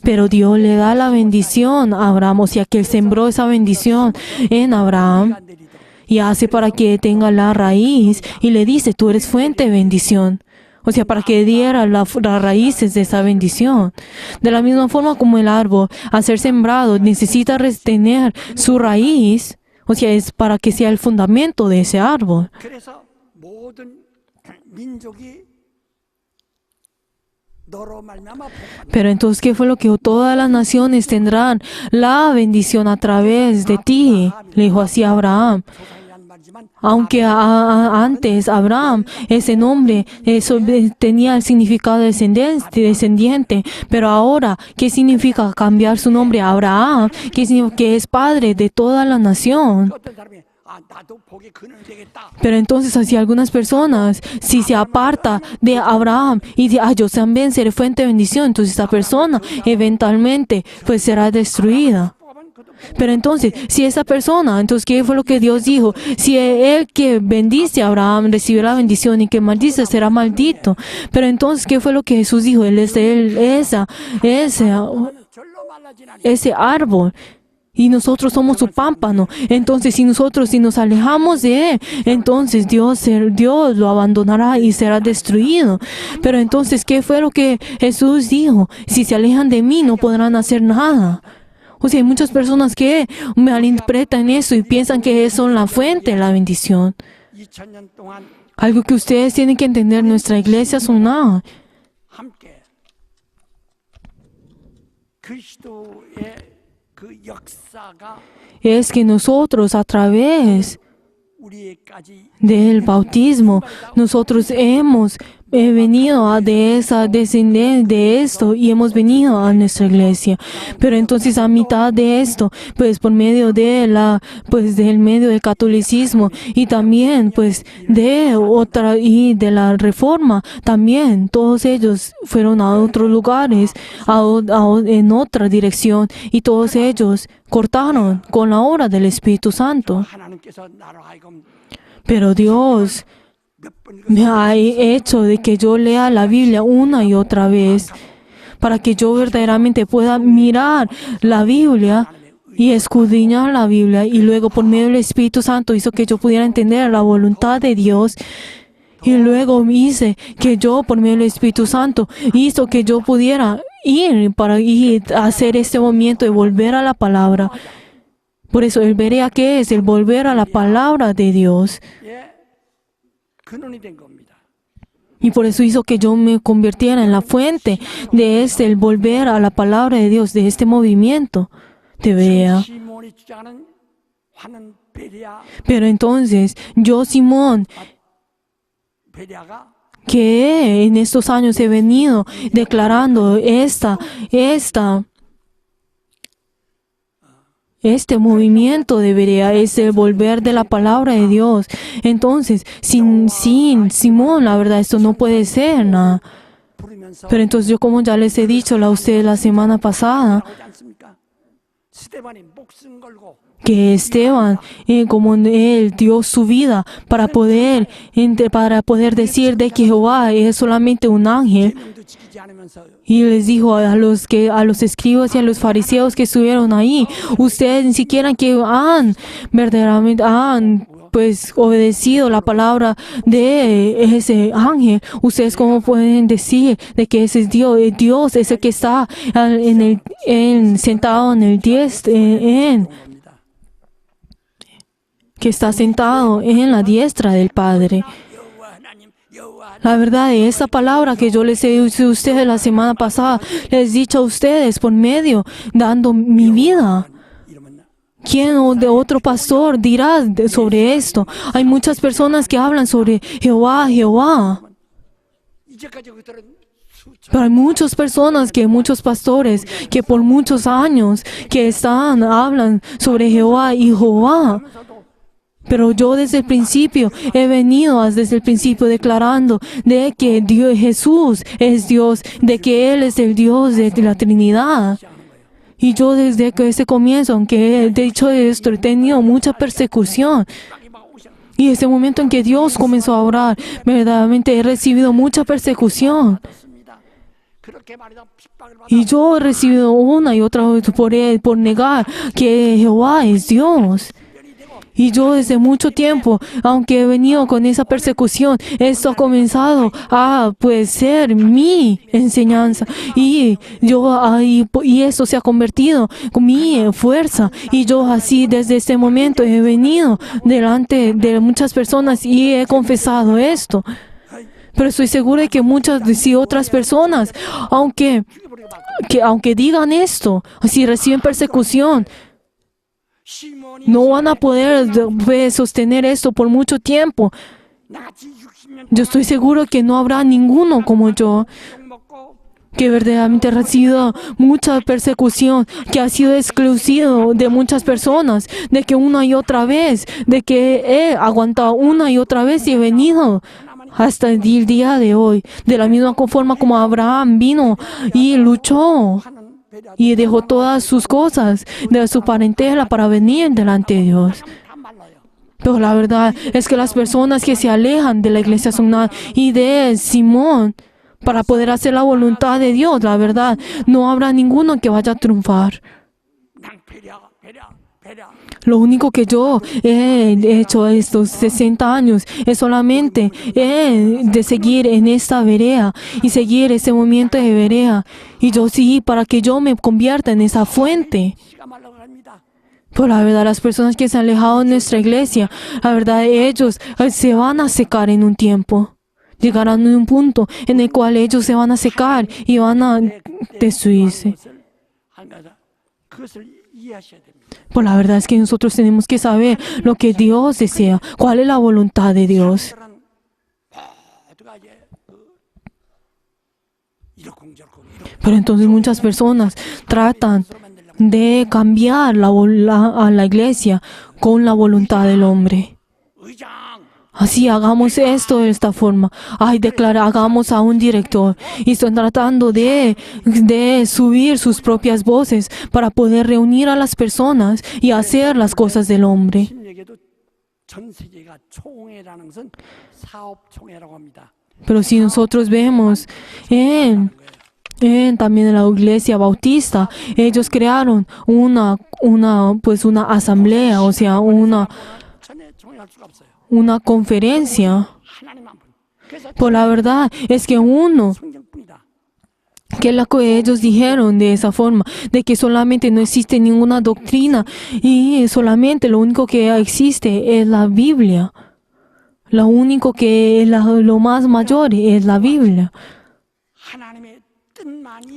Pero Dios le da la bendición a Abraham, o sea que Él sembró esa bendición en Abraham 안 내리도록 y hace para que tenga la raíz y le dice, tú eres fuente de bendición. O sea, para que diera las raíces de esa bendición. De la misma forma como el árbol, al ser sembrado, necesita tener su raíz. O sea, es para que sea el fundamento de ese árbol. 그래서 모든 민족이 너로 말미암아 복받는 Pero entonces, ¿qué fue lo que todas las naciones tendrán? La bendición a través de ti, le dijo así a Abraham. 조상이란 말이지만 Aunque antes Abraham, ese nombre, eso tenía el significado de descendiente, pero ahora, ¿qué significa cambiar su nombre a Abraham? ¿Qué significa? Que es padre de toda la nación. 어떤 사람이 나도 복의 근원이 되겠다. Pero entonces, así algunas personas, si se aparta de Abraham y dice, yo también seré fuente de bendición, entonces esta persona eventualmente pues será destruida. 복하면 그것도 Pero entonces, si esa persona, entonces, ¿qué fue lo que Dios dijo? Si él que bendice a Abraham recibe la bendición y que maldice será maldito. Pero entonces, ¿qué fue lo que Jesús dijo? Él es 절로 말라지나니 ese árbol. Y nosotros somos su pámpano. Entonces, si nos alejamos de Él, entonces Dios lo abandonará y será destruido. Pero entonces, ¿qué fue lo que Jesús dijo? Si se alejan de mí, no podrán hacer nada. O sea, hay muchas personas que malinterpretan eso y piensan que son la fuente de la bendición. 2000년 동안 Algo que ustedes tienen que entender, nuestra iglesia es una. 함께 그리스도의 그 역사가 Es que nosotros, a través 우리에까지 del bautismo, nosotros hemos he venido de esa descendencia de esto y hemos venido a nuestra iglesia. Pero entonces a mitad de esto, pues por medio de del medio del catolicismo y también pues de otra y de la reforma, también todos ellos fueron a otros lugares, en otra dirección, y todos ellos cortaron con la obra del Espíritu Santo. 하나님께서 나로 하여금 Pero Dios 몇 번 me ha hecho de que yo lea la Biblia una y otra vez para que yo verdaderamente pueda mirar la Biblia y escudriñar la Biblia, y luego por medio del Espíritu Santo hizo que yo pudiera entender la voluntad de Dios, y luego hice que yo por medio del Espíritu Santo hizo que yo pudiera ir para hacer este movimiento de volver a la palabra. Por eso el Berea, ¿qué es? El volver a la palabra de Dios. 예, 근원이 된 겁니다. Y por eso hizo que yo me convirtiera en la fuente de el volver a la palabra de Dios, de este movimiento de Berea. 시몬이 주장하는 화는 베레아 Pero entonces, yo, Simón, 베레아가 que en estos años he venido declarando este movimiento de Berea, es el volver de la palabra de Dios. Entonces, sin Simón, la verdad, esto no puede ser nada. 부르면서 Pero entonces yo, como ya les he dicho a ustedes la semana pasada, 나오지 않습니까? 스데반이 목숨 걸고 que Esteban, como él dio su vida para poder decir de que Jehová es solamente un ángel, 계명도 지키지 않으면서 y les dijo a los escribas y a los fariseos que estuvieron ahí, ustedes ni siquiera que verdaderamente han pues obedecido la palabra de ese ángel, ustedes cómo pueden decir de que ese es Dios es el que está sentado en el que está sentado en la diestra del Padre. 여호와 하나님 여호와 La verdad, esa palabra que yo les he dicho a ustedes la semana pasada, les he dicho a ustedes por medio, dando mi vida. 이러면 ¿Quién o de otro pastor dirá sobre esto? Hay muchas personas que hablan sobre Jehová, Jehová. 이제까지 그들은 수천 Pero hay muchas personas, muchos pastores, que por muchos años que hablan sobre Jehová y Jehová. 하면서도 Pero yo desde el principio he venido desde el principio declarando de que Jesús es Dios, de que Él es el Dios de la Trinidad. Y yo desde que ese comienzo, aunque he dicho esto, he tenido mucha persecución. 빡이 막 오셔 Y ese momento en que Dios comenzó a orar, verdaderamente he recibido mucha persecución. 받았습니다. 그렇게 말이다 핍박을 받아 Y yo he recibido una y otra vez por negar que Jehová es Dios. 변이 되고 Y yo desde mucho tiempo, aunque he venido con esa persecución, esto ha comenzado a ser mi enseñanza. Y esto se ha convertido en mi fuerza. Y yo así desde este momento he venido delante de muchas personas y he confesado esto. Pero estoy segura de que muchas otras personas, aunque digan esto, si reciben persecución, 시몬이 no van a poder sostener esto por mucho tiempo. 나같이 60년 Yo estoy seguro que no habrá ninguno como yo, 먹고 que verdaderamente ha recibido mucha persecución, que ha sido excluido de muchas personas, de que una y otra vez, de que he aguantado una y otra vez y he venido hasta el día de hoy, de la misma forma como Abraham vino y luchó 하는 베레아 y dejó todas sus cosas de su parentela para venir delante de Dios. 다 말라요. Pero la verdad es que las personas que se alejan de la iglesia Sonal y de Simón para poder hacer la voluntad de Dios, la verdad, no habrá ninguno que vaya a triunfar. 난 베레아 Lo único que yo he hecho estos 60 años es solamente de seguir en esta Berea y seguir ese movimiento de Berea. Y yo sí, para que yo me convierta en esa fuente. 씨가 말라고 합니다. Pero la verdad, las personas que se han alejado de nuestra iglesia, la verdad, ellos se van a secar en un tiempo. Llegarán a un punto en el cual ellos se van a secar y van a destruirse. 그것을 이해하셔야 됩니다. Pues la verdad es que nosotros tenemos que saber lo que Dios desea, cuál es la voluntad de Dios. 사람들은 모두가 이제 Pero entonces muchas personas tratan de cambiar a la iglesia con la voluntad del hombre. Así, hagamos esto de esta forma. Hagamos a un director. Y están tratando de subir sus propias voces para poder reunir a las personas y hacer las cosas del hombre. Pero si nosotros vemos también en la iglesia bautista, ellos crearon una asamblea, o sea, una conferencia. Por la verdad es que que es lo que ellos dijeron de esa forma, de que solamente no existe ninguna doctrina y solamente lo único que existe es la Biblia. Lo único que es lo más mayor es la Biblia.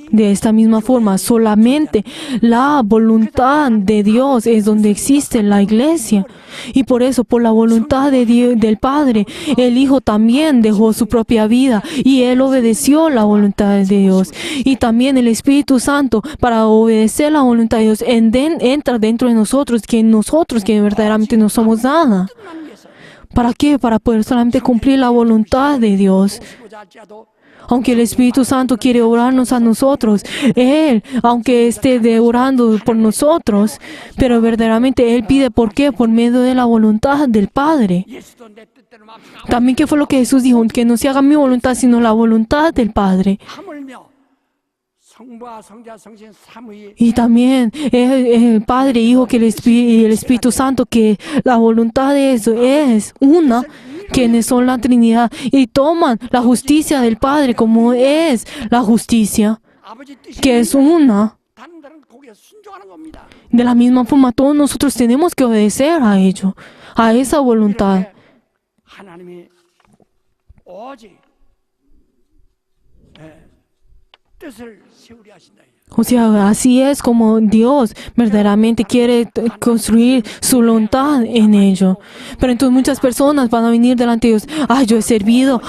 De esta misma forma, solamente la voluntad de Dios es donde existe la iglesia. Y por eso, por la voluntad de Dios, del Padre, el Hijo también dejó su propia vida y Él obedeció la voluntad de Dios. Y también el Espíritu Santo, para obedecer la voluntad de Dios, entra dentro de nosotros que verdaderamente no somos nada. ¿Para qué? Para poder solamente cumplir la voluntad de Dios. Aunque el Espíritu Santo quiere orarnos a nosotros, Él, aunque esté orando por nosotros, pero verdaderamente Él pide, ¿por qué? Por medio de la voluntad del Padre. También, ¿qué fue lo que Jesús dijo? Que no se haga mi voluntad, sino la voluntad del Padre. Y también el Padre, Hijo y el Espíritu Santo, que la voluntad de eso es una, quienes son la Trinidad, y toman la justicia del Padre como es la justicia, que es una. De la misma forma, todos nosotros tenemos que obedecer a ello, a esa voluntad. O sea, así es como Dios verdaderamente quiere construir su voluntad en ello. Pero entonces muchas personas van a venir delante de Dios. Yo he servido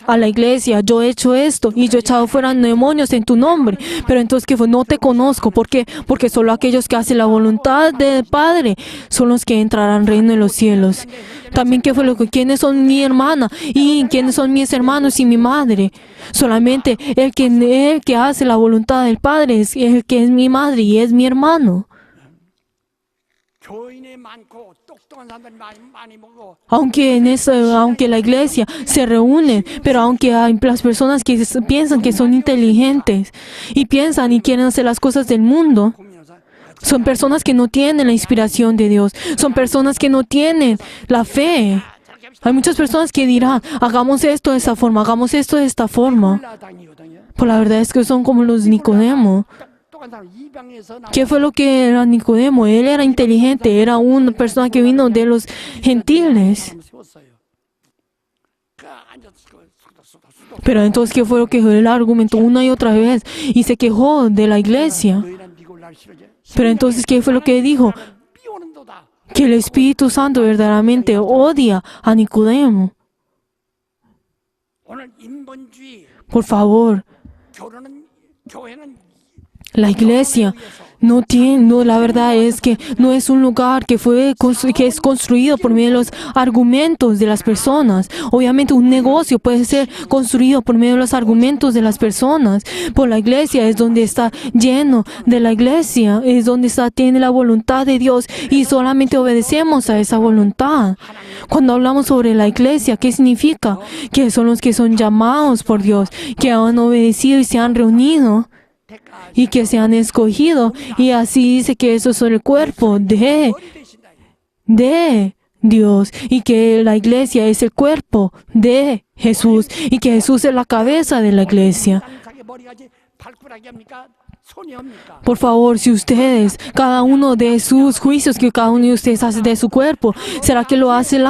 a la iglesia, yo he hecho esto y yo he echado fuera demonios en tu nombre. Pero entonces, ¿qué fue? No te conozco. ¿Por qué? Porque solo aquellos que hacen la voluntad del Padre son los que entrarán al reino de los cielos. También, ¿qué fue lo que? ¿Quiénes son mi hermana? ¿Y quiénes son mis hermanos y mi madre? Solamente el que hace la voluntad del Padre es el que es mi madre y es mi hermano. Aunque la iglesia se reúne, pero aunque hay las personas que piensan que son inteligentes y piensan y quieren hacer las cosas del mundo, son personas que no tienen la inspiración de Dios. Son personas que no tienen la fe. Hay muchas personas que dirán, hagamos esto de esta forma, hagamos esto de esta forma. Pues la verdad es que son como los Nicodemo. ¿Qué fue lo que era Nicodemo? Él era inteligente, era una persona que vino de los gentiles. Pero entonces, ¿qué fue lo que él argumentó una y otra vez? Y se quejó de la iglesia. Pero entonces, ¿qué fue lo que dijo? Que el Espíritu Santo verdaderamente odia a Nicodemo. Por favor, la iglesia la verdad es que no es un lugar que es construido por medio de los argumentos de las personas. Obviamente un negocio puede ser construido por medio de los argumentos de las personas. Por la iglesia es donde está lleno de la iglesia, es donde tiene la voluntad de Dios y solamente obedecemos a esa voluntad. Cuando hablamos sobre la iglesia, ¿qué significa? Que son los que son llamados por Dios, que han obedecido y se han reunido y que se han escogido, y así dice que eso es el cuerpo de Dios, y que la iglesia es el cuerpo de Jesús, y que Jesús es la cabeza de la iglesia. Por favor, si ustedes, cada uno de sus juicios que cada uno de ustedes hace de su cuerpo, ¿será que lo hace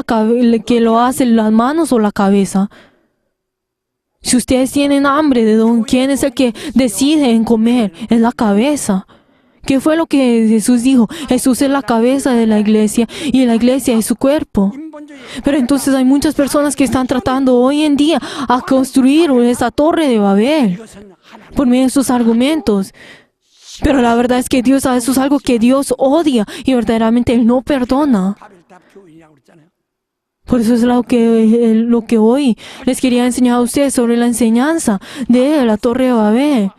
las manos o la cabeza? Si ustedes tienen hambre, ¿quién es el que decide en comer? Es la cabeza. ¿Qué fue lo que Jesús dijo? Jesús es la cabeza de la iglesia y la iglesia es su cuerpo. Pero entonces hay muchas personas que están tratando hoy en día a construir esa torre de Babel 이것은 하나님 por medio de sus argumentos. Pero la verdad es que eso es algo que Dios odia y verdaderamente Él no perdona. 바벨탑 교인이라고 그랬잖아요. Por eso es lo que hoy les quería enseñar a ustedes sobre la enseñanza de la Torre de Babel.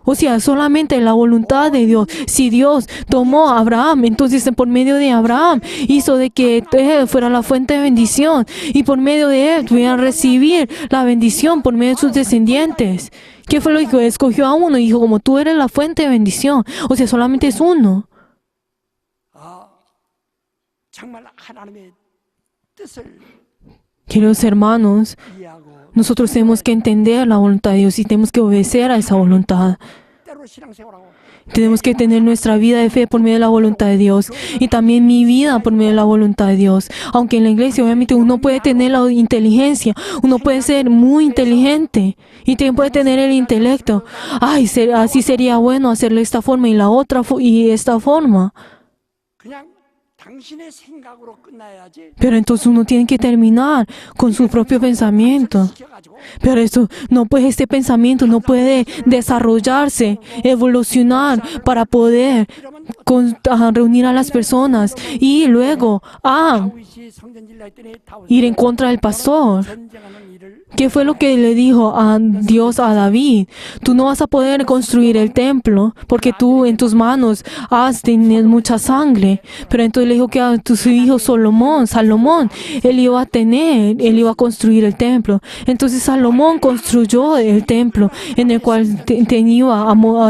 O sea, solamente la voluntad de Dios. Si Dios tomó a Abraham, entonces por medio de Abraham hizo de que él fuera la fuente de bendición y por medio de él pudieran recibir la bendición por medio de sus descendientes. ¿Qué fue lo que escogió a uno? Y dijo, como tú eres la fuente de bendición. O sea, solamente es uno. 정말 하나님의 뜻을 Queridos hermanos, 이해하고 nosotros tenemos que entender la voluntad de Dios y tenemos que obedecer a esa voluntad. 때로 신앙생활하고 Tenemos que tener nuestra vida de fe por medio de la voluntad de Dios y también mi vida por medio de la voluntad de Dios. Aunque en la iglesia obviamente uno puede tener la inteligencia, uno puede ser muy inteligente y también puede tener el intelecto. Ay, así sería bueno hacerlo de esta forma y la otra y esta forma. 그냥 당신의 생각으로 끝나야지. Pero entonces uno tiene que terminar con su propio pensamiento. 시켜가지고 Pero esto no puede, este pensamiento no puede desarrollarse, evolucionar para poder reunir a las personas y luego 다윗이 성전질라 했더니 다윗이 ir en contra del pastor. 전쟁하는 일을 ¿Qué fue lo que le dijo a Dios a David? Tú no vas a poder construir el templo porque tú en tus manos has tenido mucha sangre. Pero entonces le dijo que a tu hijo Salomón, él iba a construir el templo. Entonces Salomón construyó el templo en el cual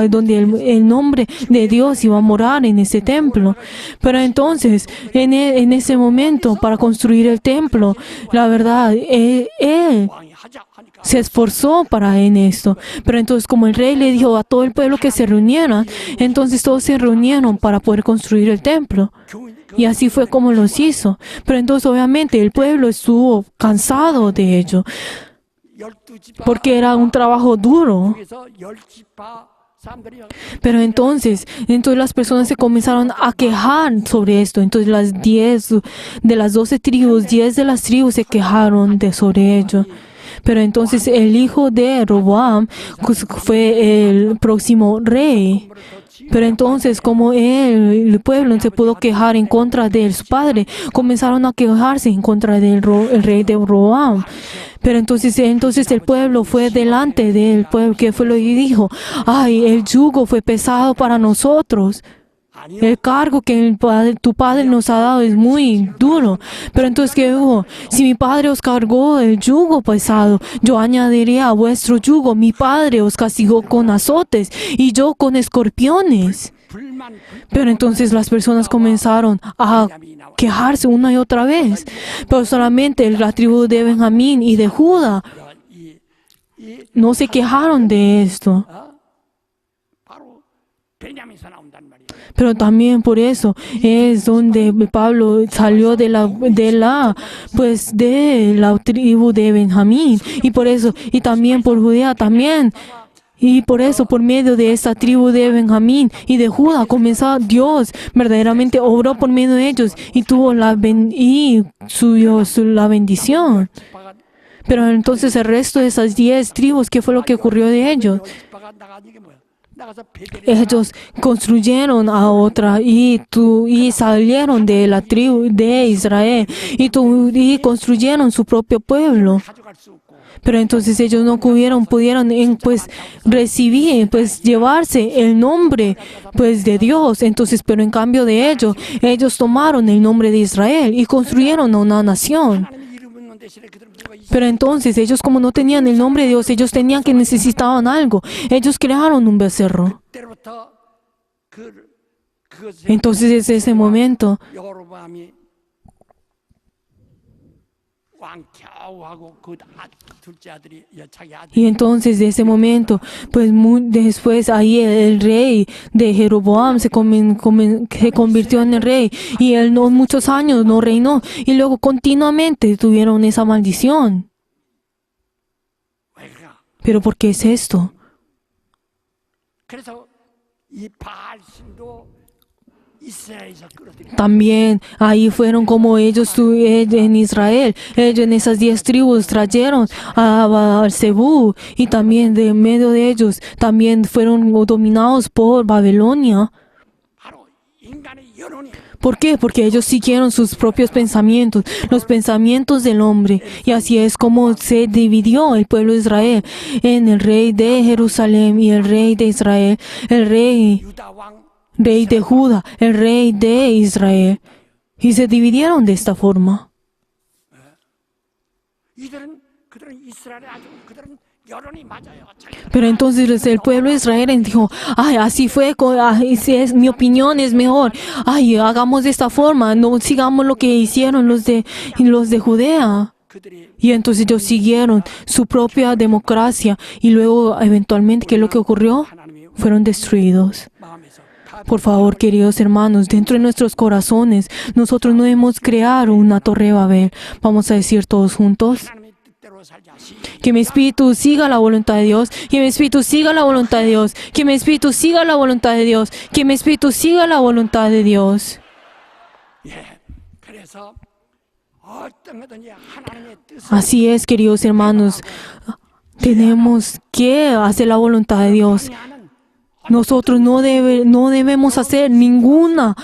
donde el nombre de Dios iba a morar en ese templo. Pero entonces, en ese momento, para construir el templo, la verdad, él 왕이 하자 하니까 se esforzó en esto. Pero entonces como el rey le dijo a todo el pueblo que se reuniera, entonces todos se reunieron para poder construir el templo. 교인 Y así fue como los hizo. Pero entonces obviamente el pueblo estuvo cansado de ello, 12지파 porque era un trabajo duro. 중에서 10지파 사람들이 Pero entonces las personas se comenzaron a quejar sobre esto. Entonces de las 12 tribus, 10 de las tribus se quejaron sobre ello. Pero entonces el hijo de Roboam fue el próximo rey. Pero entonces, como el pueblo no se pudo quejar en contra de su padre, comenzaron a quejarse en contra del rey de Roboam. Pero entonces el pueblo fue delante del pueblo, que fue lo que dijo: ay, el yugo fue pesado para nosotros. El cargo que tu padre nos ha dado es muy duro. Pero entonces, ¿qué dijo? Si mi padre os cargó el yugo pesado, yo añadiré a vuestro yugo. Mi padre os castigó con azotes y yo con escorpiones. 불만 Pero entonces las personas comenzaron a quejarse una y otra vez. Pero solamente la tribu de Benjamín y de Judá 이 no se quejaron de esto. 바로 베냐민에서 나온단 말이에요. Pero también por eso es donde Pablo salió de la tribu de Benjamín, y por eso, y también por Judea también. Y por eso, por medio de esta tribu de Benjamín y de Judá, comenzó Dios, verdaderamente obró por medio de ellos y tuvo la bendición. 지파가 Pero entonces el resto de esas 10 tribus, ¿qué fue lo que ocurrió de ellos? 10지파가 나가는 게 뭐야? 나가서 베델에 Ellos construyeron a otra y salieron de la tribu de Israel y construyeron su propio pueblo. 가져갈 수 없고 Pero entonces ellos no pudieron recibir, llevarse el nombre, de Dios. Entonces, pero en cambio de ello, ellos tomaron el nombre de Israel y construyeron una nación. 하나님의 이름 없는 대신에 그들은 뭐가 있어? Pero entonces ellos, como no tenían el nombre de Dios, ellos tenían que necesitaban algo. Ellos crearon un becerro. 때로부터 그것을 Entonces desde ese momento, 여로보암이 왕 겨우하고 그 둘째 아들이 자기 아들 y entonces de ese momento, después ahí el rey de Jeroboam se convirtió en el rey y él muchos años no reinó y luego continuamente tuvieron esa maldición. 왜가 Pero ¿por qué es esto? 그래서 이 바알신도 이스라엘에서 끌어들여 También ahí fueron como ellos en Israel. Ellos en esas 10 tribus trajeron a Baal-Zebú y también de medio de ellos también fueron dominados por Babilonia. 바로 인간의 여론이 ¿Por qué? Porque ellos siguieron sus propios pensamientos, los pensamientos del hombre. Y así es como se dividió el pueblo de Israel en el rey de Jerusalén y el rey de Israel, el rey 유다 왕 de Judá, el rey de Israel. Y se dividieron de esta forma. 그들은 이스라엘에 아주 그들은 여론이 맞아요. Pero entonces el pueblo de Israel dijo, ay, así fue, mi opinión es mejor. Ay, hagamos de esta forma, no sigamos lo que hicieron los de Judea. 그들이 Y entonces ellos siguieron su propia democracia y luego eventualmente, ¿qué es lo que ocurrió? 하나님의 Fueron destruidos. 마음에서 다 Por favor, queridos hermanos, dentro de nuestros corazones, nosotros no debemos crear una torre de Babel. Vamos a decir todos juntos. 하나님의 뜻대로 살자. Que mi espíritu siga la voluntad de Dios. Que mi espíritu siga la voluntad de Dios. Que mi espíritu siga la voluntad de Dios. Que mi espíritu siga la voluntad de Dios. 예. 그래서 어떤 거든지 하나님의 뜻을 Así es, queridos hermanos. Tenemos que hacer la voluntad de Dios. 하는 Nosotros no debemos hacer ninguna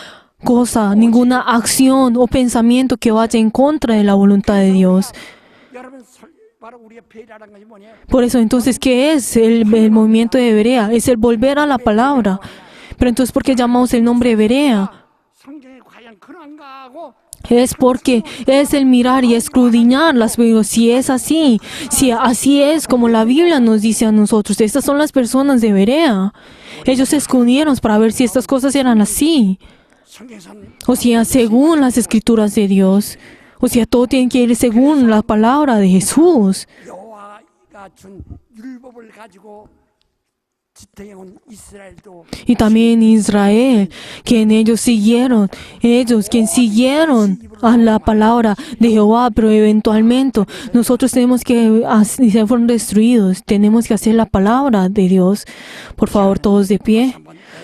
cosa, ninguna acción o pensamiento que vaya en contra de la voluntad de Dios. 여러분 바로 우리의 배려라는 것이 뭐냐? Por eso, entonces, ¿qué es el movimiento de Berea? Es el volver a la palabra. Pero entonces, ¿por qué llamamos el nombre Berea? 성경에 과연 그런가 하고 Es porque es el mirar y escudriñar las Biblias. Si es así, si así es como la Biblia nos dice a nosotros, estas son las personas de Berea. Ellos se escudieron para ver si estas cosas eran así. 성경선 O sea, según las escrituras de Dios. O sea, todo tiene que ir según la palabra de Jesús. 여호와가 준 율법을 가지고 지탱해 온 이스라엘도 Y también Israel, quien ellos siguieron a la palabra de Jehová, pero eventualmente nosotros tenemos que, si se fueron destruidos, tenemos que hacer la palabra de Dios. Por favor, todos de pie.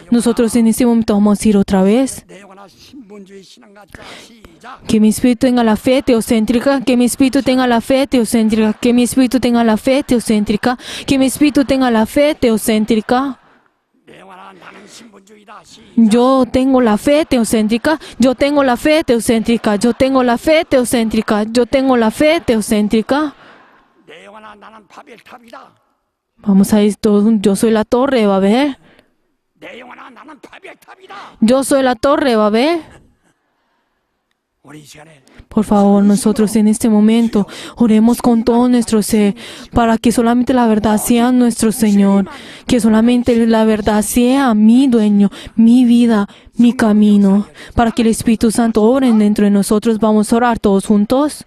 Nosotros en este momento vamos a ir otra vez. 내 영혼아 신분주의 신앙 갖자. 시작. Que mi espíritu tenga la fe teocéntrica, que mi espíritu tenga la fe teocéntrica, que mi espíritu tenga la fe teocéntrica, que mi espíritu tenga la fe teocéntrica. 내 영혼아 나는 신분주의다. 시작. Yo tengo la fe teocéntrica, yo tengo la fe teocéntrica, yo tengo la fe teocéntrica, yo tengo la fe teocéntrica. 내 영혼아 나는 바벨탑이다. Vamos a ir todos, yo soy la torre de Babel, 내 영혼아 나는 바벨탑이다. yo soy la torre de Babel. 우리 이 시간에 Por favor, nosotros en este momento oremos con todo nuestro ser para que solamente la verdad sea nuestro Señor, que solamente la verdad sea mi dueño, mi vida, mi camino, para que el Espíritu Santo obre dentro de nosotros. Vamos a orar todos juntos.